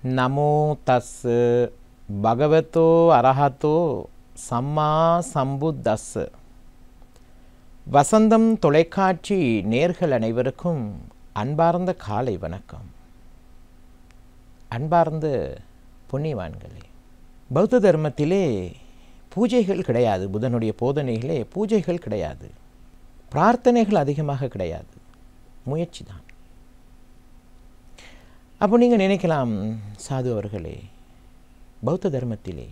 නමෝ තස්ස භගවතෝ அரஹතෝ சம்மா சம்புத்தස්ஸ. வசந்தம் தொலைக்காட்சி நேர்கள் அனைவருக்கும் அன்பார்ந்த காலை வணக்கம். அன்பார்ந்த புண்ணியவான்களே, பௌத்த தர்மத்திலே பூஜைகள் கிடையாது. புதனுடைய போதனைகளே பூஜைகள் கிடையாது, பிரார்த்தனைகள் அதிகமாக கிடையாது, முயற்சி தான். அப்போ நீங்கள் நினைக்கலாம், சாது அவர்களே, பௌத்த தர்மத்திலே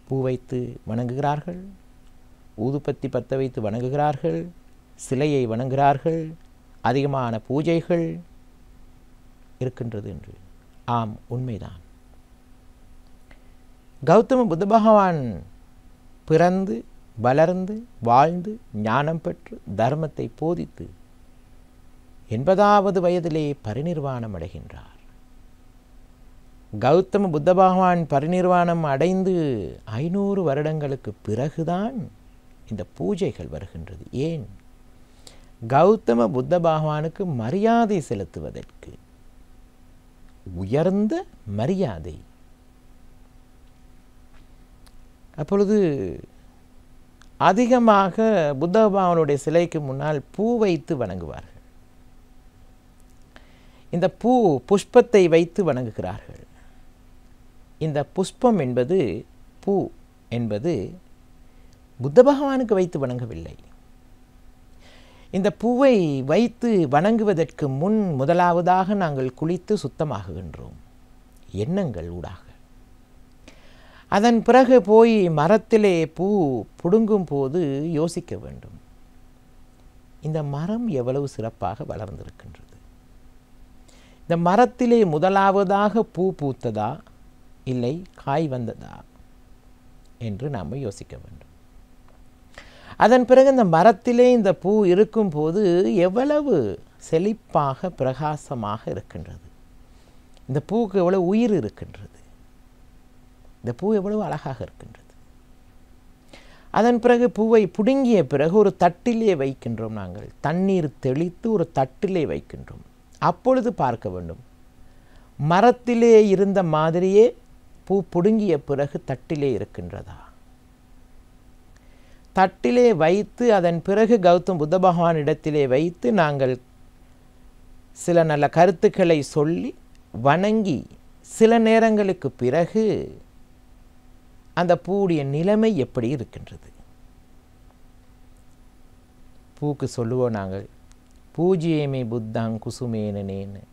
பூ வைத்து வணங்குகிறார்கள், ஊதுபத்தி பற்ற வைத்து வணங்குகிறார்கள், சிலையை வணங்குகிறார்கள், அதிகமான பூஜைகள் இருக்கின்றது என்று. ஆம், உண்மைதான். கௌதம புத்த பகவான் பிறந்து வளர்ந்து வாழ்ந்து ஞானம் பெற்று தர்மத்தை போதித்து 80வது வயதிலே பரிநிர்வாணம் அடைகின்றார். கௌதம புத்த பகவான் பரிநிர்வாணம் அடைந்து 500 வருடங்களுக்கு பிறகுதான் இந்த பூஜைகள் வருகின்றது. ஏன்? கௌதம புத்த பகவானுக்கு மரியாதை செலுத்துவதற்கு, உயர்ந்த மரியாதை. அப்பொழுது அதிகமாக புத்த பகவானுடைய சிலைக்கு முன்னால் பூ வைத்து வணங்குவார்கள். இந்த புஷ்பத்தை வைத்து வணங்குகிறார்கள். இந்த புஷ்பம் என்பது, பூ என்பது புத்த பகவானுக்கு வைத்து வணங்கவில்லை. இந்த பூவை வைத்து வணங்குவதற்கு முன் முதலாவதாக நாங்கள் குளித்து சுத்தமாகுகின்றோம், எண்ணங்கள் ஊடாக. அதன் பிறகு போய் மரத்திலே பூ புடுங்கும் போது யோசிக்க வேண்டும், இந்த மரம் எவ்வளவு சிறப்பாக வளர்ந்திருக்கின்றது, இந்த மரத்திலே முதலாவதாக பூ பூத்ததா இல்லை காய் வந்ததா என்று நாம் யோசிக்க வேண்டும். அதன் பிறகு இந்த மரத்திலே இந்த பூ இருக்கும்போது எவ்வளவு செழிப்பாக பிரகாசமாக இருக்கின்றது, இந்த பூவுக்கு எவ்வளவு உயிர் இருக்கின்றது, இந்த பூ எவ்வளவு அழகாக இருக்கின்றது. அதன் பிறகு பூவை புடுங்கிய பிறகு ஒரு தட்டிலே வைக்கின்றோம். நாங்கள் தண்ணீர் தெளித்து ஒரு தட்டிலே வைக்கின்றோம். அப்பொழுது பார்க்க வேண்டும், மரத்திலே இருந்த மாதிரியே பூ புடுங்கிய பிறகு தட்டிலே இருக்கின்றதா? தட்டிலே வைத்து அதன் பிறகு கௌதம் புத்த பகவான் இடத்திலே வைத்து நாங்கள் சில நல்ல கருத்துக்களை சொல்லி வணங்கி சில நேரங்களுக்கு பிறகு அந்த பூவுடைய நிலைமை எப்படி இருக்கின்றது? பூக்கு சொல்லுவோம் நாங்கள், பூஜ்யமே புத்தாங் குசுமேனேன்னு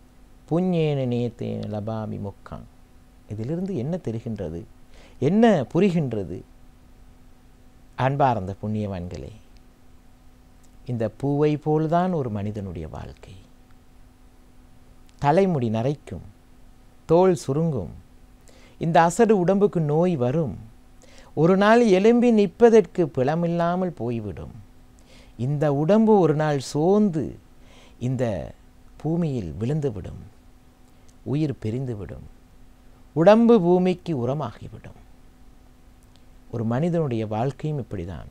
புண்ணியேன நேத்தேன லபாமி முக்காங். இதிலிருந்து என்ன தெரிகின்றது, என்ன புரிகின்றது? அன்பார்ந்த புண்ணியவான்களே, இந்த பூவை போல்தான் ஒரு மனிதனுடைய வாழ்க்கை. தலைமுடி நரைக்கும், தோல் சுருங்கும், இந்த அசடு உடம்புக்கு நோய் வரும், ஒரு நாள் எலும்பி நிற்பதற்கு பிளமில்லாமல் போய்விடும். இந்த உடம்பு ஒரு நாள் சோர்ந்து இந்த பூமியில் விழுந்துவிடும், உயிர் பிரிந்துவிடும், உடம்பு பூமிக்கு உரமாகிவிடும். ஒரு மனிதனுடைய வாழ்க்கையும் இப்படிதான்.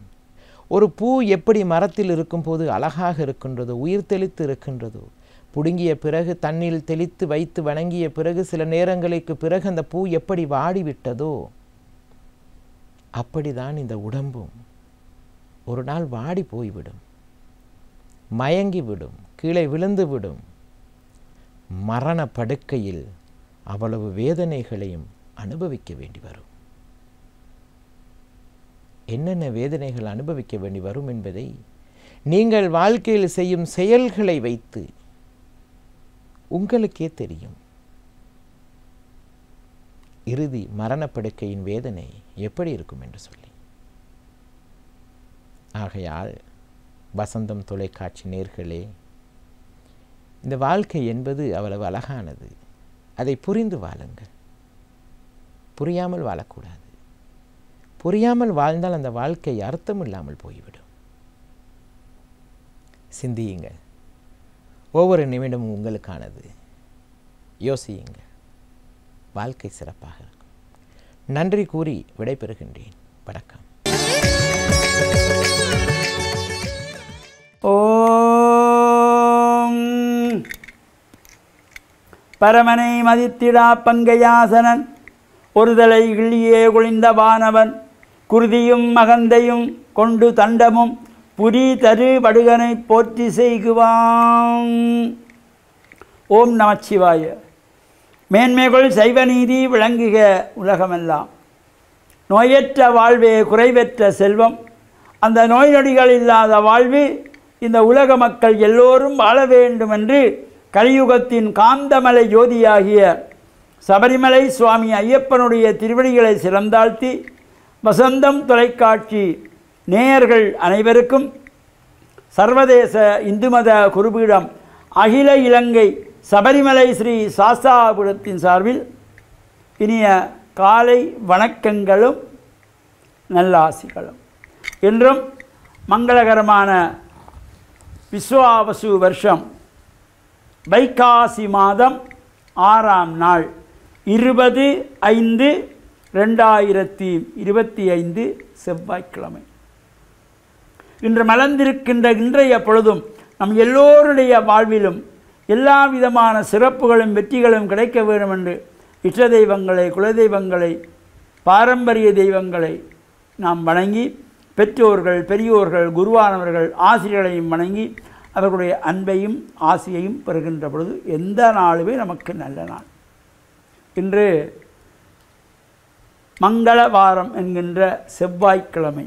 ஒரு பூ எப்படி மரத்தில் இருக்கும்போது அழகாக இருக்கின்றதோ, உயிர் தெளித்து இருக்கின்றதோ, புடுங்கிய பிறகு தண்ணீர் தெளித்து வைத்து வணங்கிய பிறகு சில நேரங்களுக்கு பிறகு அந்த பூ எப்படி வாடிவிட்டதோ, அப்படிதான் இந்த உடம்பும் ஒரு நாள் வாடி போய்விடும், மயங்கிவிடும், கீழே விழுந்துவிடும். மரண படுக்கையில் அவ்வளவு வேதனைகளையும் அனுபவிக்க வேண்டி வரும். என்னென்ன வேதனைகள் அனுபவிக்க வேண்டி வரும் என்பதை நீங்கள் வாழ்க்கையில் செய்யும் செயல்களை வைத்து உங்களுக்கே தெரியும். இறுதி மரணப்படுக்கையின் வேதனை எப்படி இருக்கும் என்று சொல்லி. ஆகையால் வசந்தம் தொலைக்காட்சி நேர்களே, இந்த வாழ்க்கை என்பது அவ்வளவு அழகானது. அதை புரிந்து வாழுங்கள், புரியாமல் வாழக்கூடாது. புரியாமல் வாழ்ந்தால் அந்த வாழ்க்கை அர்த்தம் இல்லாமல் போய்விடும். சிந்தியுங்கள், ஒவ்வொரு நிமிடமும் உங்களுக்கானது. யோசியுங்கள், வாழ்க்கை சிறப்பாக இருக்கும். நன்றி கூறி விடைபெறுகின்றேன். வணக்கம். ஓம் பரமனை மதித்திடா பங்கையாசனன் ஒருதலை கிள்ளியே குளிந்த வானவன் குருதியும் மகந்தையும் கொண்டு தண்டமும் புரி தரு படுகனை போற்றி செய்குவான். ஓம் நமச்சிவாய. மேன்மைகள் சைவநீதி விளங்குக உலகமெல்லாம். நோயற்ற வாழ்வே குறைவற்ற செல்வம். அந்த நோய் நொடிகள் இல்லாத வாழ்வு இந்த உலக மக்கள் எல்லோரும் வாழ வேண்டும் என்று கலியுகத்தின் காந்தமலை ஜோதியாகிய சபரிமலை சுவாமி ஐயப்பனுடைய திருவடிகளை சிறந்தாழ்த்தி வசந்தம் தொலைக்காட்சி நேயர்கள் அனைவருக்கும் சர்வதேச இந்து மத குருபீடம் அகில இலங்கை சபரிமலை ஸ்ரீ சாஸ்தாபுரத்தின் சார்பில் இனிய காலை வணக்கங்களும் நல்லாசிகளும். இன்றும் மங்களகரமான விஸ்வாவசு வருஷம் வைகாசி மாதம் 6ஆம் நாள் 20/5/2025 செவ்வாய்க்கிழமை. இன்று மலர்ந்திருக்கின்ற இன்றைய பொழுதும் நம் எல்லோருடைய வாழ்விலும் எல்லா விதமான சிறப்புகளும் வெற்றிகளும் கிடைக்க வேண்டும் என்று இஷ்ட தெய்வங்களை, குலதெய்வங்களை, பாரம்பரிய தெய்வங்களை நாம் வணங்கி பெற்றோர்கள், பெரியோர்கள், குருவானவர்கள், ஆசிரியர்களையும் வணங்கி அவர்களுடைய அன்பையும் ஆசையையும் பெறுகின்ற பொழுது எந்த நாளுமே நமக்கு நல்ல நாள். இன்று மங்களவாரம் என்கின்ற செவ்வாய்க்கிழமை.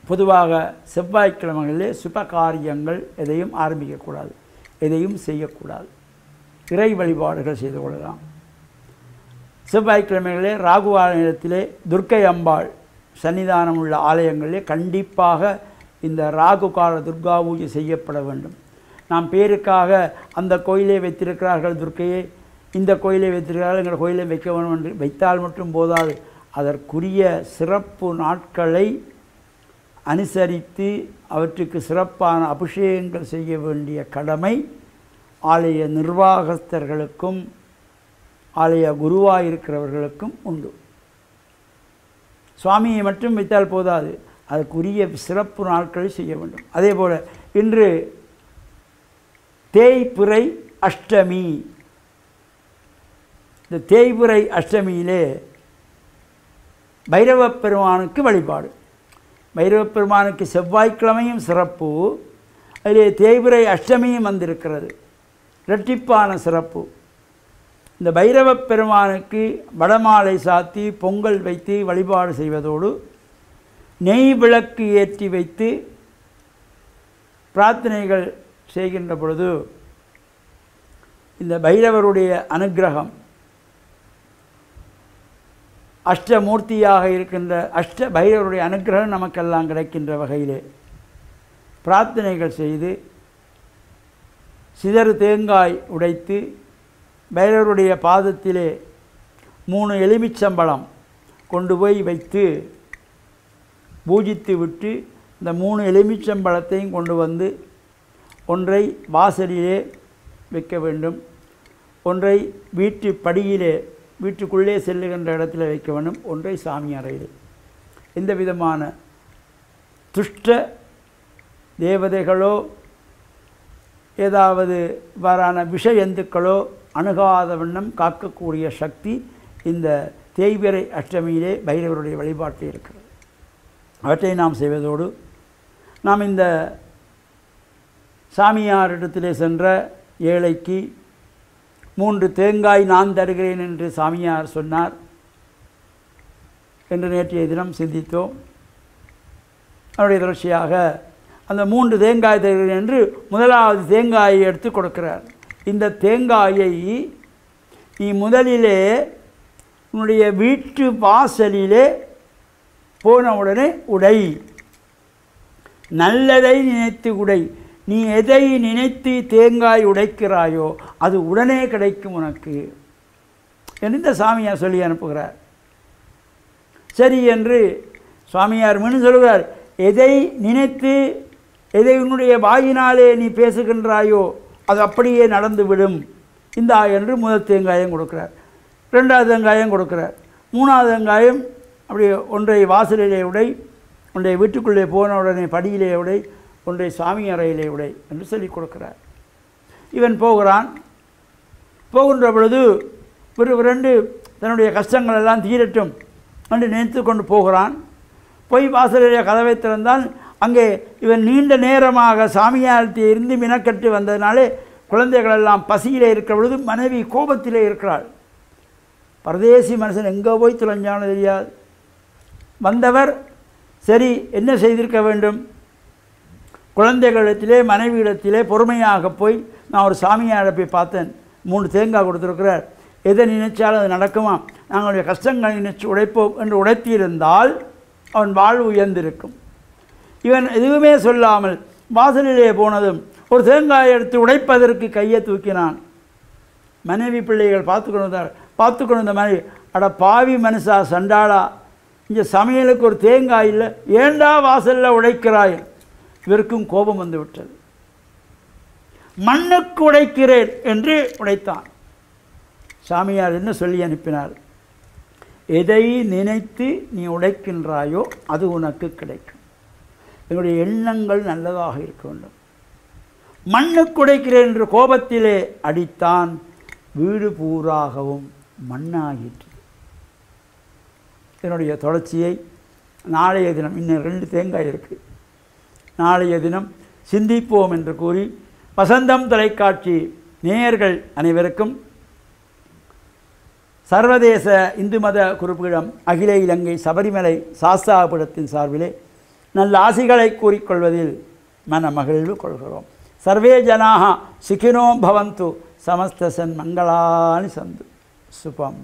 பொதுவாக செவ்வாய்க்கிழமைகளிலே சுப காரியங்கள் எதையும் ஆரம்பிக்கக்கூடாது, எதையும் செய்யக்கூடாது. இறை வழிபாடுகள் செய்து கொள்ளலாம். செவ்வாய்க்கிழமைகளிலே ராகுவார நேரத்திலே துர்க்கை அம்பாள் சன்னிதானம் உள்ள ஆலயங்களிலே கண்டிப்பாக இந்த ராகு கால துர்கா பூஜை செய்யப்பட வேண்டும். நாம் பேருக்காக அந்த கோயிலை வைத்திருக்கிறார்கள் துர்க்கையை, இந்த கோயிலை வைத்திருக்கிறார்கள் எங்கள் கோயிலை வைக்க வேண்டும் என்று வைத்தால் மட்டும் போதாது, அதற்குரிய சிறப்பு நாட்களை அனுசரித்து அவற்றுக்கு சிறப்பான அபிஷேகங்கள் செய்ய வேண்டிய கடமை ஆலய நிர்வாகஸ்தர்களுக்கும் ஆலய குருவாயிருக்கிறவர்களுக்கும் உண்டு. சுவாமியை மட்டும் வைத்தால் போதாது, அதற்குரிய சிறப்பு நாட்களை செய்ய வேண்டும். அதே போல் இன்று தேய்பிறை அஷ்டமி. இந்த தேய்பிறை அஷ்டமியிலே பைரவப் பெருமானுக்கு வழிபாடு. பைரவப் பெருமானுக்கு செவ்வாய்க்கிழமையும் சிறப்பு, அதிலே தேய்பிறை அஷ்டமியும் வந்திருக்கிறது, இரட்டிப்பான சிறப்பு. இந்த பைரவப் பெருமானுக்கு வடமாலை சாத்தி பொங்கல் வைத்து வழிபாடு செய்வதோடு நெய் விளக்கு ஏற்றி வைத்து பிரார்த்தனைகள் செய்கின்ற பொழுது இந்த பைரவருடைய அனுக்கிரகம், அஷ்டமூர்த்தியாக இருக்கின்ற அஷ்ட பைரவருடைய அனுக்கிரகம் நமக்கெல்லாம் கிடைக்கின்ற வகையிலே பிரார்த்தனைகள் செய்து சிதறு தேங்காய் உடைத்து பைரவருடைய பாதத்திலே 3 எலுமிச்சம்பழம் கொண்டு போய் வைத்து பூஜித்து விட்டு இந்த 3 எலுமிச்சம்பழத்தையும் கொண்டு வந்து ஒன்றை வாசலிலே வைக்க வேண்டும், ஒன்றை வீட்டு படியிலே வீட்டுக்குள்ளே செல்லுகின்ற இடத்துல வைக்க வேண்டும், ஒன்றை சாமி அறையிலே. எந்த விதமான துஷ்ட தேவதைகளோ ஏதாவது இவ்வாறான விஷயந்துக்களோ அணுகாத வண்ணம் காக்கக்கூடிய சக்தி இந்த தேய்பிறை அஷ்டமியிலே பைரவருடைய வழிபாட்டில் இருக்கிறது. அவற்றை நாம் செய்வதோடு நாம் இந்த சாமியாரிடத்திலே சென்ற ஏழைக்கு 3 தேங்காய் நான் தருகிறேன் என்று சாமியார் சொன்னார் என்று நேற்றைய தினம் சிந்தித்தோம். அவருடைய தொடர்ச்சியாக அந்த 3 தேங்காய் தருகிறேன் என்று முதலாவது தேங்காயை எடுத்து கொடுக்கிறார். இந்த தேங்காயை நீ முதலிலே உன்னுடைய வீட்டு வாசலிலே போனவுடனே உடை, நல்லதை நினைத்து உடை. நீ எதை நினைத்து தேங்காய் உடைக்கிறாயோ அது உடனே கிடைக்கும் உனக்கு என்று இந்த சாமியார் சொல்லி அனுப்புகிறார். சரி என்று சுவாமியார் மீண்டும் சொல்கிறார், எதை நினைத்து எதை உன்னுடைய வாயினாலே நீ பேசுகின்றாயோ அது அப்படியே நடந்துவிடும் இந்தா என்று முதல் தேங்காயம் கொடுக்கிறார். 2வது தேங்காயம் கொடுக்கிறார். 3வது தேங்காயம் அப்படி ஒன்றை வாசலிலே உடை, ஒன்றை வீட்டுக்குள்ளே போன உடனே படியிலே உடை, ஒன்றை சாமி அறையிலே உடை என்று சொல்லி கொடுக்கிறார். இவன் போகிறான், போகின்ற பொழுது விறுவிரண்டு தன்னுடைய கஷ்டங்கள் எல்லாம் தீரட்டும் என்று நினைத்து கொண்டு போகிறான். போய் வாசலுடைய கதவை திறந்தான். அங்கே இவன் நீண்ட நேரமாக சாமியாரத்தை இருந்து மினக்கட்டு வந்ததினாலே குழந்தைகள் எல்லாம் பசியிலே இருக்கிற பொழுது மனைவி கோபத்திலே இருக்கிறாள். பரதேசி மனுஷன் எங்கே போய் துளைஞ்சானு தெரியாது. வந்தவர் சரி என்ன செய்திருக்க வேண்டும், குழந்தைகளிடத்திலே மனைவியிடத்திலே பொறுமையாக போய் நான் ஒரு சாமியாரை போய் பார்த்தேன், 3 தேங்காய் கொடுத்துருக்கிறார், எதை நினைச்சாலும் அது நடக்குமா, நாங்களுடைய கஷ்டங்களை நினைச்சு உழைப்போம் என்று உழைத்திருந்தால் அவன் வாழ்வு உயர்ந்திருக்கும். இவன் எதுவுமே சொல்லாமல் வாசலிலே போனதும் ஒரு தேங்காயை எடுத்து உடைப்பதற்கு கையை தூக்கினான். மனைவி பிள்ளைகள் பார்த்து கொண்டு மனைவி, அட பாவி மனுஷா சண்டாளா, இங்கே சமையலுக்கு ஒரு தேங்காய் இல்லை, ஏண்டா வாசலில் உடைக்கிறாய். இவருக்கும் கோபம் வந்து விட்டது. மண்ணுக்கு உடைக்கிறேன் என்று உடைத்தான். சாமியார் என்ன சொல்லி அனுப்பினார், எதை நினைத்து நீ உடைக்கின்றாயோ அது உனக்கு கிடைக்கும். என்னுடைய எண்ணங்கள் நல்லதாக இருக்க வேண்டும். மண்ணுக்கு உடைக்கிறேன் என்று கோபத்திலே அடித்தான். வீடு பூராகவும் மண்ணாகிற்று. என்னுடைய தொடர்ச்சியை நாளைய தினம், இன்னும் 2 தேங்காய் இருக்குது, நாளைய தினம் சிந்திப்போம் என்று கூறி வசந்தம் தொலைக்காட்சி நேயர்கள் அனைவருக்கும் சர்வதேச இந்து மத குறிப்பிடம் அகில இலங்கை சபரிமலை சாஸ்தாபுரத்தின் சார்பிலே நல்ல ஆசிகளை கூறிக்கொள்வதில் மன மகிழ்வு கொள்கிறோம். சர்வே ஜனாக சுகினோ பவந்து, சமஸ்தசன் மங்களானி சந்து சுபம்.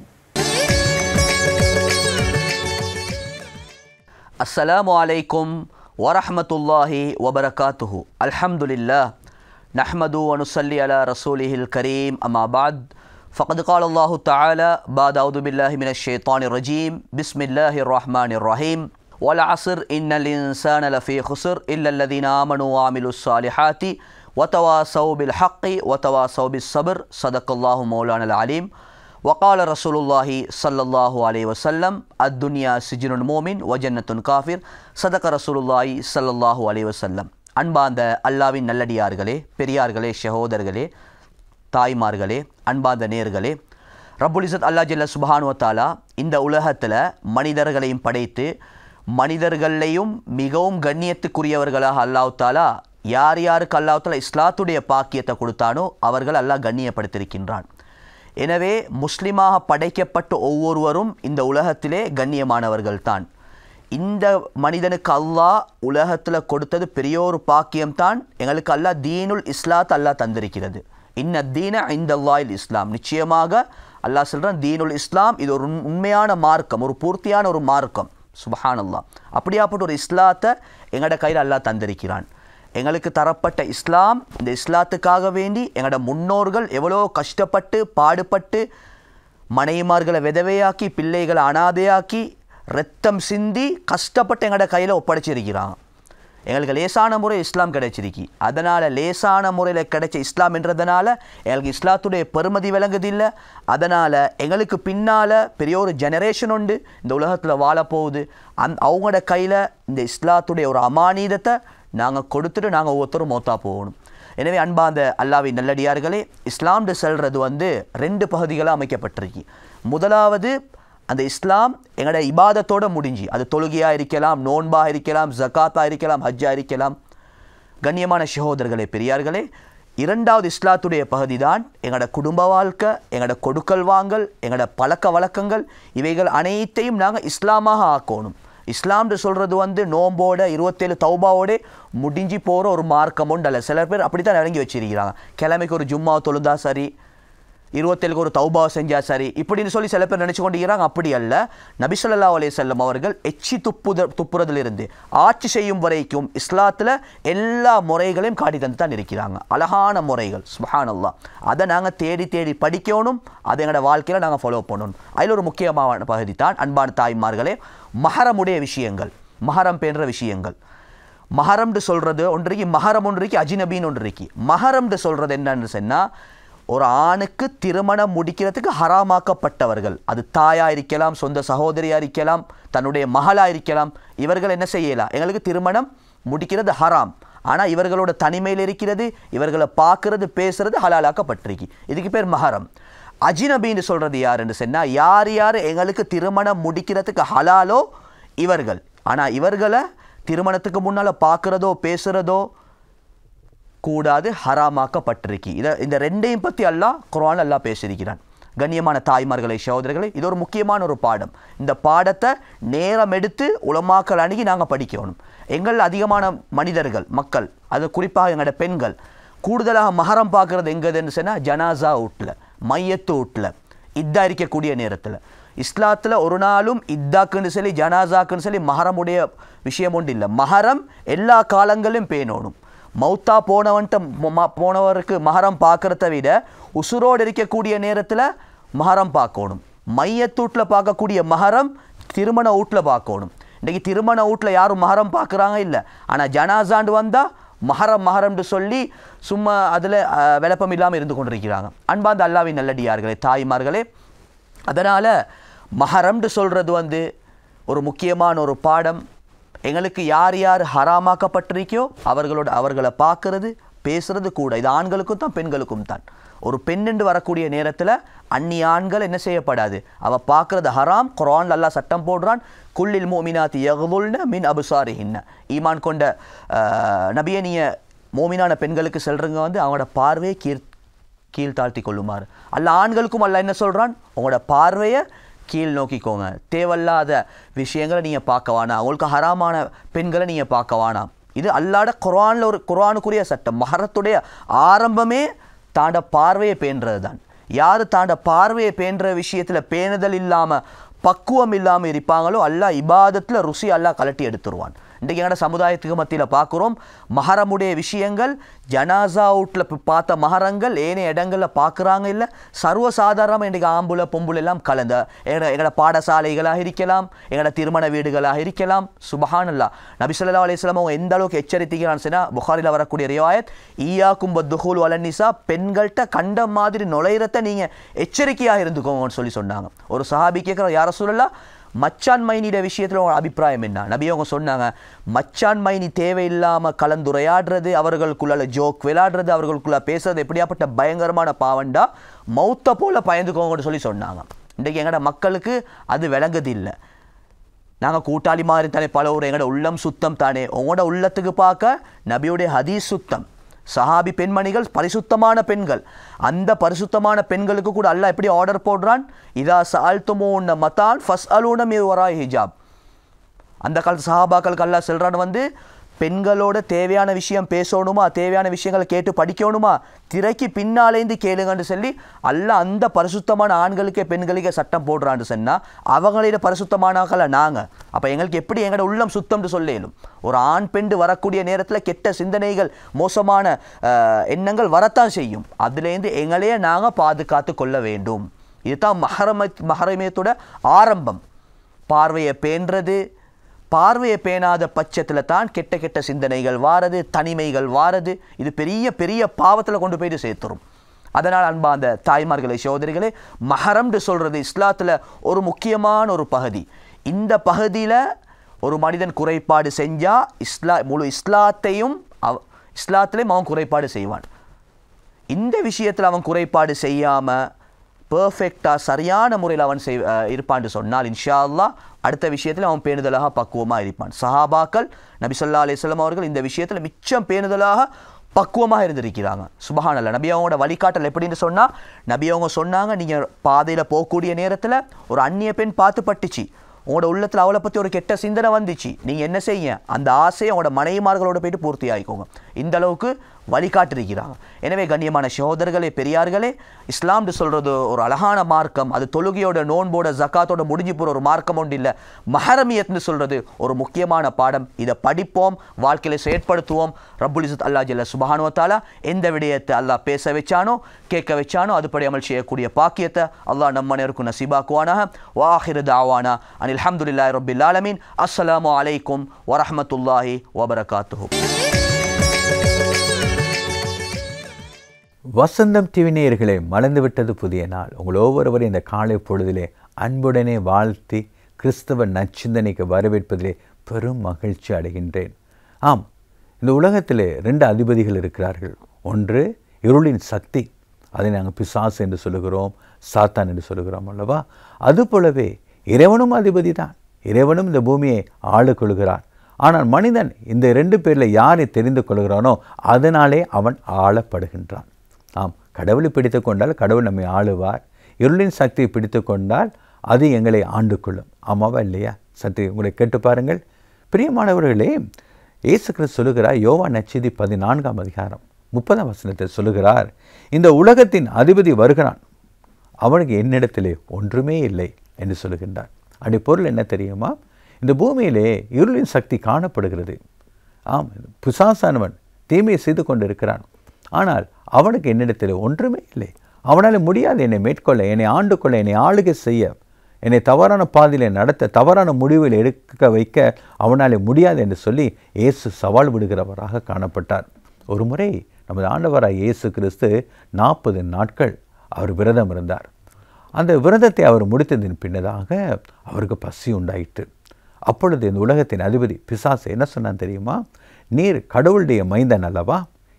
அஸ்ஸலாமு அலைக்கும் வரஹ்மத்துல்லாஹி வபரகாத்துஹு. அல்ஹம்துலில்லாஹ் நஹ்மது வ நுஸல்லி அலா ரசூலிஹில் கரீம். அம்மா பாத். ஃபக்த் கால அல்லாஹு தஆலா பாத் அஊது பில்லாஹி மினஷ் ஷைத்தானிர் ரஜீம். பிஸ்மில்லாஹிர் ரஹ்மானிர் ரஹீம். வல் அஸ்ர் இன்னல் இன்சான லஃபீ குஸ்ர் இல்லல்லதீன ஆமனூ வ அமிலுஸ் ஸாலிஹாத்தி வ தவாஸவ் பில் ஹக்கி வ தவாஸவ் பிஸ் ஸப்ர். ஸதக்கல்லாஹு மௌலானல் அலீம். வகால ரசூலுல்லாஹி ஸல்லல்லாஹு அலைஹி வஸல்லம் அத்துன்யா சிஜ்னுல் மோமின் வ ஜன்னத்துன் காஃபிர். ஸதக ரசூலுல்லாஹி ஸல்லல்லாஹு அலைஹி வஸல்லம். அன்பார்ந்த அல்லாஹ்வின் நல்லடியார்களே, பெரியார்களே, சகோதரர்களே, தாய்மார்களே, அன்பார்ந்த நேர்களே, ரப்புல் இஸ்ஸத் அல்லாஹ் ஜல்ல சுப்ஹானஹு வ தஆலா இந்த உலகத்தில் மனிதர்களையும் படைத்து மனிதர்களையும் மிகவும் கண்ணியத்துக்குரியவர்களாக அல்லாஹ் தாலா யார் யாருக்கு அல்லாஹ் தாலா இஸ்லாத்துடைய பாக்கியத்தை கொடுத்தானோ அவர்கள் அல்லாஹ் கண்ணியப்படுத்தியிருக்கின்றான். எனவே முஸ்லிமாக படைக்கப்பட்ட ஒவ்வொருவரும் இந்த உலகத்திலே கண்ணியமானவர்கள் தான். இந்த மனிதனுக்கு அல்லாஹ் உலகத்தில் கொடுத்தது பெரிய ஒரு பாக்கியம்தான். எங்களுக்கு அல்லாஹ் தீனுல் இஸ்லாத் அல்லாஹ் தந்திருக்கிறது. இன்ன தீன இந்தல்லாஹில் இஸ்லாம். நிச்சயமாக அல்லாஹ் சொல்கிறான், தீனுல் இஸ்லாம் இது ஒரு உண்மையான மார்க்கம், ஒரு பூர்த்தியான ஒரு மார்க்கம். சுப்ஹானல்லாஹ். அப்படியாப்பட்ட ஒரு இஸ்லாத்தை எங்களோட கையில் அல்லாஹ் தந்திருக்கிறான். எங்களுக்கு தரப்பட்ட இஸ்லாம், இந்த இஸ்லாத்துக்காக வேண்டி எங்களோட முன்னோர்கள் எவ்வளோ கஷ்டப்பட்டு பாடுபட்டு மனைவிமார்களை விதவையாக்கி பிள்ளைகளை அனாதையாக்கி ரத்தம் சிந்தி கஷ்டப்பட்டு எங்களோட கையில் ஒப்படைச்சிருக்கிறான். எங்களுக்கு லேசான முறை இஸ்லாம் கிடைச்சிருக்கு. அதனால் லேசான முறையில் கிடைச்ச இஸ்லாம் என்றதுனால எங்களுக்கு இஸ்லாத்துடைய பெருமதி விளங்குதில்லை. அதனால் எங்களுக்கு பின்னால் பெரிய ஒரு ஜெனரேஷன் உண்டு இந்த உலகத்தில் வாழப்போகுது. அவங்களோட கையில் இந்த இஸ்லாத்துடைய ஒரு அமானீதத்தை நாங்கள் கொடுத்துட்டு நாங்கள் ஒவ்வொருத்தரும் மௌத்தா போகணும். எனவே அன்பார்ந்த அல்லாஹ்வின் நல்லடியார்களே, இஸ்லாம்னு சொல்கிறது 2 பகுதிகளாக அமைக்கப்பட்டிருக்கு. முதலாவது, அந்த இஸ்லாம் எங்களோட இபாதத்தோடு முடிஞ்சு, அது தொழுகையாக இருக்கலாம், நோன்பாக இருக்கலாம், ஜக்காத்தாக இருக்கலாம், ஹஜ்ஜாக இருக்கலாம். கண்ணியமான சகோதரர்களே, பெரியார்களே, 2வது இஸ்லாத்துடைய பகுதி தான் எங்களோட குடும்ப வாழ்க்கை, எங்களோட கொடுக்கல் வாங்கல், எங்களோட பழக்க வழக்கங்கள். இவைகள் அனைத்தையும் நாங்கள் இஸ்லாமாக ஆக்கணும். இஸ்லாம்னு சொல்கிறது நோம்போட 27 தௌபாவோட முடிஞ்சு போகிற ஒரு மார்க்கம் உண்டு அல்ல. சில பேர் அப்படி தான் விளங்கி வச்சிருக்கிறாங்க. கிழமைக்கு ஒரு ஜும்மாவை தொழுந்தா சரி, 27க்கு ஒரு தௌபாவை செஞ்சால் சரி, இப்படின்னு சொல்லி சில பேர் நினச்சி கொண்டிருக்கிறாங்க. அப்படி அல்ல. நபி ஸல்லல்லாஹு அலைஹி வஸல்லம் அவர்கள் எச்சி துப்புறதிலிருந்து ஆட்சி செய்யும் வரைக்கும் இஸ்லாத்தில் எல்லா முறைகளையும் காட்டி தந்து தான் இருக்கிறாங்க. அழகான முறைகள், சுப்ஹானல்லாஹ். அதை நாங்கள் தேடி தேடி படிக்கணும். அதை எங்களோட வாழ்க்கையில் நாங்கள் ஃபாலோ பண்ணணும். அதில் ஒரு முக்கியமான பகுதி தான் அன்பான தாய்மார்களே, மஹரமுடைய விஷயங்கள், மஹரம் பேன்ற விஷயங்கள். மஹரம்னு சொல்கிறது ஒன்றைக்கு, மஹரம் ஒன்றைக்கு, அஜினபின்னு ஒன்றைக்கு. மஹரம்னு சொல்கிறது என்னன்னு சொன்னால், ஒரு ஆணுக்கு திருமணம் முடிக்கிறதுக்கு ஹராமாக்கப்பட்டவர்கள், அது தாயாக இருக்கலாம், சொந்த சகோதரியாக இருக்கலாம், தன்னுடைய மகளாக இருக்கலாம். இவர்கள் என்ன செய்யலாம், எங்களுக்கு திருமணம் முடிக்கிறது ஹராம். ஆனால் இவர்களோட தனிமையில் இருக்கிறது, இவர்களை பார்க்கறது பேசுறது ஹலாலாக்கப்பட்டிருக்கு. இதுக்கு பேர் மஹரம். அஜினபின்னு சொல்கிறது யாருன்னு சொன்னால், யார் யார் எங்களுக்கு திருமணம் முடிக்கிறதுக்கு ஹலாலோ இவர்கள். ஆனால் இவர்களை திருமணத்துக்கு முன்னால் பார்க்குறதோ பேசுகிறதோ கூடாது, ஹராமாக்கப்பட்டிருக்கு. இந்த ரெண்டையும் பற்றி அல்லாஹ் குர்ஆன் அல்லாஹ் பேசியிருக்கிறான். கண்ணியமான தாய்மார்களை சகோதரர்களை, இது ஒரு முக்கியமான ஒரு பாடம். இந்த பாடத்தை நேரம் எடுத்து உலமாக்கள் அணுகி நாங்கள் படிக்கணும். எங்கள் அதிகமான மனிதர்கள் மக்கள், அது குறிப்பாக எங்களோட பெண்கள் கூடுதலாக மஹரம் பார்க்குறது எங்கதுன்னு சொன்னால் ஜனாசா வீட்டில், மையத்து வீட்டில், இத்தா இருக்கக்கூடிய நேரத்தில். இஸ்லாத்தில் ஒரு நாளும் இத்தாக்குன்னு சொல்லி ஜனாசாக்குன்னு சொல்லி மஹரமுடைய விஷயம் ஒன்று இல்லை. மஹரம் எல்லா காலங்களிலும் பேணணும். மௌத்தா போனவருக்கு மஹரம் பார்க்குறத விட உசுரோடு இருக்கக்கூடிய நேரத்தில் மஹரம் பார்க்கணும். மையத்தூட்டில் பார்க்கக்கூடிய மஹரம் திருமண வீட்டில் பார்க்கணும். இன்றைக்கி திருமண வீட்டில் யாரும் மஹரம் பார்க்குறாங்க இல்லை. ஆனால் ஜனாசாண்டு வந்தால் மஹரம்னு சொல்லி சும்மா அதில் விளப்பம் இல்லாமல் இருந்து கொண்டிருக்கிறாங்க. அன்பார்ந்த அல்லாஹ்வின் நல்லடியார்களே, தாய்மார்களே, அதனால் மஹரம்னு சொல்கிறது ஒரு முக்கியமான ஒரு பாடம். எங்களுக்கு யார் யார் ஹராமாக்கப்பட்டிருக்கோ அவர்களை பார்க்கறது பேசுறது கூட. இது ஆண்களுக்கும் தான் பெண்களுக்கும் தான். ஒரு பெண்ணென்று வரக்கூடிய நேரத்தில் அந்நிய ஆண்கள் என்ன செய்யப்படாது, அவள் பார்க்குறது ஹராம். குர்ஆன் அல்லாஹ் சட்டம் போடுறான், குல்லில் முஃமினாத்தி யக்துல்ன மின் அப்சாரிஹின்ன. ஈமான் கொண்ட நபியனிய மோமினான பெண்களுக்கு செல்றவங்க அவங்களோட பார்வையை கீழ்த்தாழ்த்தி கொள்ளுமாறு. அல்லாஹ் ஆண்களுக்கும் அல்லாஹ் என்ன சொல்கிறான், உங்களோட பார்வையை கீழ் நோக்கிக்கோங்க. தேவையில்லாத விஷயங்களை நீங்கள் பார்க்க வேணாம், அவங்களுக்கு ஹராமான பெண்களை நீங்கள் பார்க்க வேணாம். இது அல்லாஹ்வுடைய குர்ஆனில் ஒரு குர்ஆனுக்குரிய சட்டம். மஹரத்துடைய ஆரம்பமே தாண்ட பார்வையை பேணுறது தான். யார் தாண்ட பார்வையை பேணுற விஷயத்தில் பேணுதல் இல்லாமல் பக்குவம் இல்லாமல் இருப்பாங்களோ அல்லாஹ் இபாதத்தில் ருசி அல்லாஹ் கலட்டி எடுத்துருவான். இன்றைக்கு எங்களோட சமுதாயத்துக்கு மத்தியில் பார்க்குறோம், மஹரமுடைய விஷயங்கள் ஜனாசா வீட்டில் பார்த்த மஹரங்கள் ஏனைய இடங்களில் பார்க்குறாங்க இல்லை. சர்வசாதாரணமாக இன்றைக்கு ஆம்புல பொம்புல எல்லாம் கலந்த எங்களோட பாடசாலைகளாக இருக்கலாம், எங்களோட திருமண வீடுகளாக இருக்கலாம். சுபஹானல்லாஹ். நபி ஸல்லல்லாஹு அலைஹி வஸல்லம் அவங்க எந்த அளவுக்கு எச்சரித்தீங்கன்னு சொன்னால், புகாரில் வரக்கூடிய ரிவாயத், ஈயாக்கும் பத்துஹூல் வலன்னிசா, பெண்கள்கிட்ட கண்ட மாதிரி நுழையிறத நீங்கள் எச்சரிக்கையாக இருந்துக்கோங்கன்னு சொல்லி சொன்னாங்க. ஒரு சஹாபி கேட்குற, யார் ரசூலல்லாஹ், மச்சான் மைனிட விஷயத்தில் உங்களோட அபிப்பிராயம் என்ன? நபி அவங்க சொன்னாங்க, மச்சான் மைனி தேவையில்லாமல் கலந்துரையாடுறது, அவர்களுக்குள்ள ஜோக் விளையாடுறது, அவர்களுக்குள்ள பேசுறது எப்படியாப்பட்ட பயங்கரமான பாவண்டா, மௌத்த போல பயந்துக்கோங்கன்னு சொல்லி சொன்னாங்க. இன்றைக்கு எங்களோட மக்களுக்கு அது விளங்குது இல்லை. நாங்கள் கூட்டாளி மாதிரி தானே பல எங்களோட உள்ளம் சுத்தம் தானே. உங்களோட உள்ளத்துக்கு பார்க்க நபியுடைய ஹதீஸ் சுத்தம். சஹாபி பெண்மணிகள் பரிசுத்தமான பெண்கள். அந்த பரிசுத்தமான பெண்களுக்கு கூட அல்லாஹ் எப்படி ஆர்டர் போடுறான், இதா சஅல்துமூன மதான் ஃபஸ்அலூன மின் வராஇ ஹிஜாப். அந்த காலத்து சஹாபாக்களுக்கு அல்லாஹ் சொல்கிறான், பெண்களோட தேவையான விஷயம் பேசணுமா, தேவையான விஷயங்களை கேட்டு படிக்கணுமா, திரைக்கு பின்னாலேந்து கேளுங்கன்னு சொல்லி அல்லாஹ் அந்த பரிசுத்தமான ஆண்களுக்கே பெண்களுக்கே சட்டம் போடுறான்னு சொன்னால், அவங்களோட பரிசுத்தமானாக்களை நாங்கள் அப்போ எங்களுக்கு எப்படி எங்களோட உள்ளம் சுத்தம்னு சொல்லும். ஒரு ஆண் பெண்டு வரக்கூடிய நேரத்தில் கெட்ட சிந்தனைகள், மோசமான எண்ணங்கள் வரத்தான் செய்யும். அதுலேருந்து எங்களையே நாங்கள் பாதுகாத்து கொள்ள வேண்டும். இதுதான் மஹரமியத்தோட ஆரம்பம். பார்வையை பேணுறது, பார்வையை பேணாத பட்சத்தில் தான் கெட்ட கெட்ட சிந்தனைகள் வாரது, தனிமைகள் வாரது. இது பெரிய பெரிய பாவத்தில் கொண்டு போய்ட்டு சேர்த்துரும். அதனால் அன்பா அந்த தாய்மார்களை சகோதரிகளே, மஹரம்னு சொல்கிறது இஸ்லாத்தில் ஒரு முக்கியமான ஒரு பகுதி. இந்த பகுதியில் ஒரு மனிதன் குறைபாடு செஞ்சால் முழு இஸ்லாத்திலையும் அவன் குறைபாடு செய்வான். இந்த விஷயத்தில் அவன் குறைபாடு செய்யாமல் பர்ஃபெக்டாக சரியான முறையில் அவன் இருப்பான்னு சொன்னால், இன்ஷா அல்லாஹ் அடுத்த விஷயத்தில் அவன் பேணுதலாக பக்குவமாக இருப்பான். சஹாபாக்கள் நபி ஸல்லல்லாஹு அலைஹி வஸல்லம் அவர்கள் இந்த விஷயத்தில் மிச்சம் பேணுதலாக பக்குவமாக இருந்திருக்கிறாங்க. சுபஹானல்லாஹ். நபி அவங்களோட வழிகாட்டல் எப்படின்னு சொன்னால், நபி அவங்க சொன்னாங்க, நீங்கள் பாதையில் போகக்கூடிய நேரத்தில் ஒரு அந்நிய பெண் பார்த்து பட்டுச்சு, உங்களோட உள்ளத்தில் அவளை பற்றி ஒரு கெட்ட சிந்தனை வந்துச்சு, நீங்கள் என்ன செய்ய, அந்த ஆசையை உங்களோட மனைவிமார்களோட போய்ட்டு பூர்த்தி ஆகிக்கோங்க. இந்த அளவுக்கு வழிகாட்டிருக்கிறாங்க. எனவே கண்ணியமான சகோதரர்களே, பெரியார்களே, இஸ்லாம்னு சொல்கிறது ஒரு அழகான மார்க்கம். அது தொழுகையோட, நோன்போட, ஜக்காத்தோட முடிஞ்சு போகிற ஒரு மார்க்கம் ஒன்று இல்லை. மஹரமியத்னு சொல்கிறது ஒரு முக்கியமான பாடம். இதை படிப்போம், வாழ்க்கையில் செயற்படுத்துவோம். ரப்புல் இஸ்ஸத் அல்லாஹ் ஜல்ல சுப்ஹானஹு வ தஆலா எந்த விடயத்தை அல்லாஹ் பேச வச்சானோ, கேட்க வச்சானோ, அதுபடி அமல் செய்யக்கூடிய பாக்கியத்தை அல்லாஹ் நம்ம அனைவருக்கும் நசீபாக்குவானாக. வ ஆஹிரு தஅவானா அனில் ஹம்துலில்லாஹி ரப்பில் ஆலமீன். அஸ்ஸலாமு அலைக்கும் வரஹ்மத்துல்லாஹி வபரகாத்துஹு. வசந்தம் டிவி நேயர்களே, மலர்ந்துவிட்டது புதிய நாள். உங்கள் ஒவ்வொருவரும் இந்த காலை பொழுதிலே அன்புடனே வாழ்த்தி கிறிஸ்தவ நற்சிந்தனைக்கு வரவேற்பதிலே பெரும் மகிழ்ச்சி அடைகின்றேன். ஆம், இந்த உலகத்திலே 2 அதிபதிகள் இருக்கிறார்கள். ஒன்று இருளின் சக்தி, அதை நாங்கள் பிசாசு என்று சொல்லுகிறோம், சாத்தான் என்று சொல்லுகிறோம் அல்லவா? அதுபோலவே இறைவனும் அதிபதி தான். இறைவனும் இந்த பூமியை ஆளு கொள்கிறார். ஆனால் மனிதன் இந்த 2 பேரில் யாரை தெரிந்து கொள்கிறானோ அதனாலே அவன் ஆளப்படுகின்றான். ஆம், கடவுளை பிடித்து கொண்டால் கடவுள் நம்மை ஆளுவார். இருளின் சக்தியை பிடித்து கொண்டால் அது எங்களை ஆண்டு கொள்ளும். ஆமாவா இல்லையா? சற்று உங்களை கேட்டு பாருங்கள். பிரியமானவர்களே, இயேசு கிறிஸ்து சொல்லுகிறார், யோவான் நற்செய்தி 14ஆம் அதிகாரம் 30ஆம் வசனத்தில் சொல்லுகிறார், இந்த உலகத்தின் அதிபதி வருகிறான், அவனுக்கு என்னிடத்திலே ஒன்றுமே இல்லை என்று சொல்லுகின்றார். அப்படி பொருள் என்ன தெரியுமா? இந்த பூமியிலே இருளின் சக்தி காணப்படுகிறது. ஆம், பிசாசானவன் தீமையை செய்து கொண்டு இருக்கிறான். ஆனால் அவனுக்கு என்னிடத்தில் ஒன்றுமே இல்லை. அவனால் முடியாது என்னை மேற்கொள்ள, என்னை ஆண்டு கொள்ள, என்னை ஆளுகை செய்ய, என்னை தவறான பாதையில் நடத்த, தவறான முடிவில் எடுக்க வைக்க அவனால் முடியாது என்று சொல்லி இயேசு சவால் விடுகிறவராக காணப்பட்டார். ஒரு முறை நமது ஆண்டவராய் இயேசு கிறிஸ்து 40 நாட்கள் அவர் விரதம் இருந்தார். அந்த விரதத்தை அவர் முடித்ததின் பின்னதாக அவருக்கு பசி உண்டாயிற்று. அப்பொழுது இந்த உலகத்தின் அதிபதி பிசாசு என்ன சொன்னான் தெரியுமா? நீர் கடவுளுடைய மைந்தன் அல்லவா?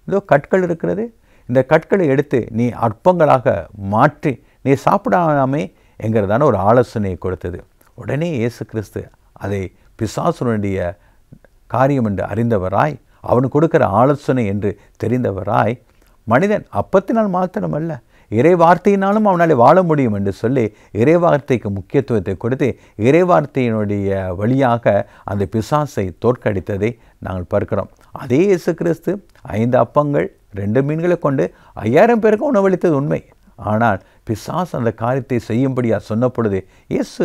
இதோ கற்கள் இருக்கிறது, இந்த கற்களை எடுத்து நீ அற்பங்களாக மாற்றி நீ சாப்பிடாமே என்கிறதான ஒரு ஆலோசனையை கொடுத்தது. உடனே இயேசு கிறிஸ்து அதை பிசாசுனுடைய காரியம் என்று அறிந்தவராய், அவனுக்கு கொடுக்கிற ஆலோசனை என்று தெரிந்தவராய், மனிதன் அப்பத்தினால் மாத்திரமல்ல இறை வார்த்தையினாலும் அவனால் வாழ முடியும் என்று சொல்லி இறை வார்த்தைக்கு முக்கியத்துவத்தை கொடுத்து இறை வார்த்தையினுடைய வழியாக அந்த பிசாசை தோற்கடித்ததை நாங்கள் பார்க்கிறோம். அதே இயேசு கிறிஸ்து 5 அப்பங்கள் 2 மீன்களை கொண்டு 5000 பேருக்கு உணவளித்தது உண்மை. ஆனால் பிசாசு அந்த காரியத்தை செய்யும்படியாக சொன்ன பொழுது இயேசு,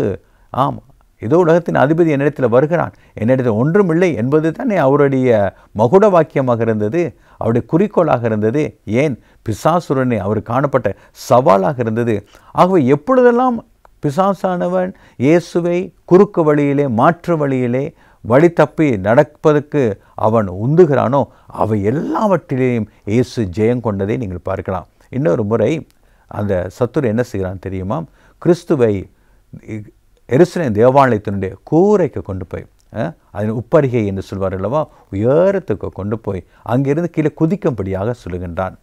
ஆம், இதோ உலகத்தின் அதிபதி என்னிடத்தில் வருகிறான், என்னிடத்தில் ஒன்றுமில்லை என்பது தானே அவருடைய மகுட வாக்கியமாக இருந்தது, அவருடைய குறிக்கோளாக இருந்தது. ஏன் பிசாசுரனை அவர் காணப்பட்ட சவாலாக இருந்தது. ஆகவே எப்பொழுதெல்லாம் பிசாசானவன் இயேசுவை குறுக்கு வழியிலே, மாற்று வழியிலே வழி தப்பி நடப்பதற்கு அவன் உந்துகிறானோ அவை எல்லாவற்றிலேயும் இயேசு ஜெயம் கொண்டதை நீங்கள் பார்க்கலாம். இன்னொரு முறை அந்த சத்துரு என்ன செய்கிறான் தெரியுமா? கிறிஸ்துவை எருசலேம் தேவாலயத்தினுடைய கூரைக்கு கொண்டு போய், அதன் உப்பரிகை என்று சொல்வார் அல்லவா, உயரத்துக்கு கொண்டு போய் அங்கிருந்து கீழே குதிக்கும்படியாக சொல்லுகின்றான்.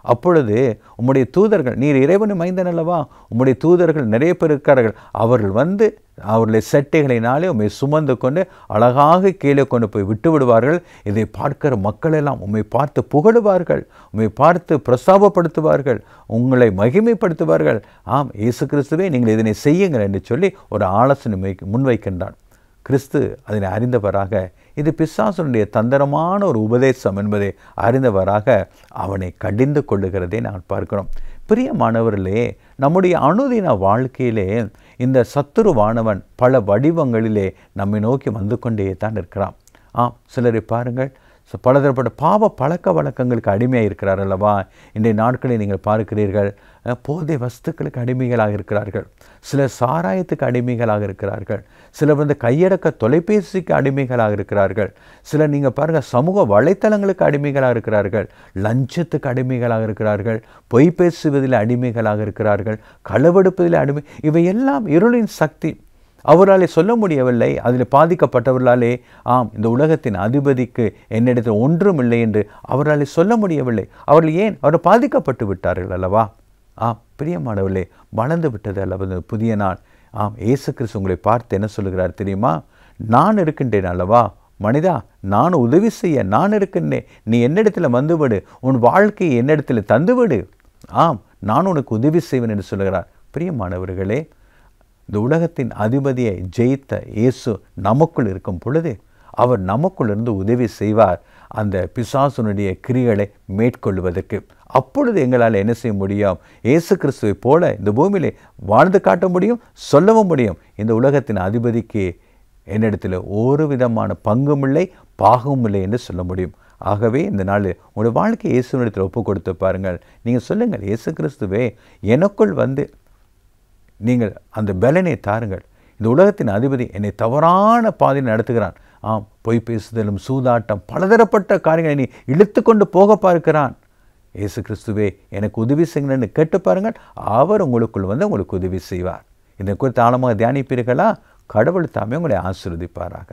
அப்பொழுது உம்முடைய தூதர்கள், நீர் இறைவனை மைந்தன் அல்லவா, உம்முடைய தூதர்கள் நிறைய பேர் இருக்கிறார்கள், அவர்கள் வந்து அவர்களுடைய செட்டைகளினாலே உம்மை சுமந்து கொண்டு அழகாக கீழே கொண்டு போய் விட்டு விடுவார்கள். இதை பார்க்கிற மக்கள் எல்லாம் உம்மை பார்த்து புகழுவார்கள், உம்மை பார்த்து பிரஸ்தாபப்படுத்துவார்கள், உங்களை மகிமைப்படுத்துவார்கள். ஆம், இயேசு கிறிஸ்துவே நீங்கள் இதனை செய்யுங்கள் என்று சொல்லி ஒரு ஆலோசனை முன்வைக்கின்றான். கிறிஸ்து அதனை அறிந்தவராக, இது பிசாசுடைய தந்திரமான ஒரு உபதேசம் என்பதை அறிந்தவராக அவனை கடிந்து கொள்ளுகிறதை நான் பார்க்கிறோம். பிரியமானவர்களே, நம்முடைய அனுதின வாழ்க்கையிலே இந்த சத்துருவானவன் பல வடிவங்களிலே நம்மை நோக்கி வந்து கொண்டே தான் இருக்கிறான். சிலரை பாருங்கள், பலதரப்பட்ட பாவ பழக்க வழக்கங்களுக்கு அடிமையாக இருக்கிறார் அல்லவா. இன்றைய நாட்களில் நீங்கள் பார்க்கிறீர்கள், போதை வஸ்துக்களுக்கு அடிமைகளாக இருக்கிறார்கள், சிலர் சாராயத்துக்கு அடிமைகளாக இருக்கிறார்கள், சிலர் வந்து கையடக்க தொலைபேசிக்கு அடிமைகளாக இருக்கிறார்கள், சிலர் நீங்கள் பாருங்கள் சமூக வலைத்தளங்களுக்கு அடிமைகளாக இருக்கிறார்கள், லஞ்சத்துக்கு அடிமைகளாக இருக்கிறார்கள், பொய் பேசுவதில் அடிமைகளாக இருக்கிறார்கள், களவெடுப்பதில் அடிமை. இவையெல்லாம் இருளின் சக்தி. அவராலே சொல்ல முடியவில்லை, அதில் பாதிக்கப்பட்டவர்களாலே, ஆம், இந்த உலகத்தின் அதிபதிக்கு என்னிடத்தில் ஒன்றுமில்லை என்று அவராலே சொல்ல முடியவில்லை. அவர்கள் ஏன்? அவர்கள் பாதிக்கப்பட்டு விட்டார்கள் அல்லவா. பிரியமானவர்களே, வளர்ந்து விட்டது அல்லவா புதிய நாள். இயேசு கிறிஸ்து உங்களை பார்த்து என்ன சொல்லுகிறார் தெரியுமா? நான் இருக்கின்றேன் அல்லவா மனிதா, நான் உதவி செய்ய நான் இருக்கின்றேன், நீ என்னிடத்தில் வந்துவிடு, உன் வாழ்க்கையை என்னிடத்தில் தந்துவிடு, நான் உனக்கு உதவி செய்வேன் என்று சொல்லுகிறார். பிரியமானவர்களே, இந்த உலகத்தின் அதிபதியை ஜெயித்த இயேசு நமக்குள் இருக்கும் பொழுது அவர் நமக்குள் இருந்து உதவி செய்வார் அந்த பிசாசுனுடைய கிரிகளை மேற்கொள்வதற்கு. அப்பொழுது எங்களால் என்ன செய்ய முடியும்? இயேசு கிறிஸ்துவை போல இந்த பூமியிலே வாழ்ந்து காட்ட முடியும், சொல்லவும் முடியும். இந்த உலகத்தின் அதிபதிக்கு என்னிடத்தில் ஒரு விதமான பங்கும் இல்லை, பாகமும் இல்லை என்று சொல்ல முடியும். ஆகவே இந்த நாள் உங்களுடைய வாழ்க்கை இயேசுவிடத்தில் ஒப்பு கொடுத்து பாருங்கள். நீங்கள் சொல்லுங்கள், இயேசு கிறிஸ்துவே எனக்குள் வந்து நீங்கள் அந்த பலனை தாருங்கள். இந்த உலகத்தின் அதிபதி என்னை தவறான பாதையில் நடத்துகிறான். பொய் பேசுதலும் சூதாட்டம் பலதரப்பட்ட காரியங்களை நீ இழுத்து கொண்டு போக பார்க்கிறான். இயேசு கிறிஸ்துவே எனக்கு உதவி செய்யுங்கன்னு கேட்டு பாருங்கள், அவர் உங்களுக்குள் வந்து உங்களுக்கு உதவி செய்வார். இதை குறித்து ஆழமாக தியானிப்பீர்களா? கடவுள் தாமே உங்களை ஆசீர்வதிப்பாராக.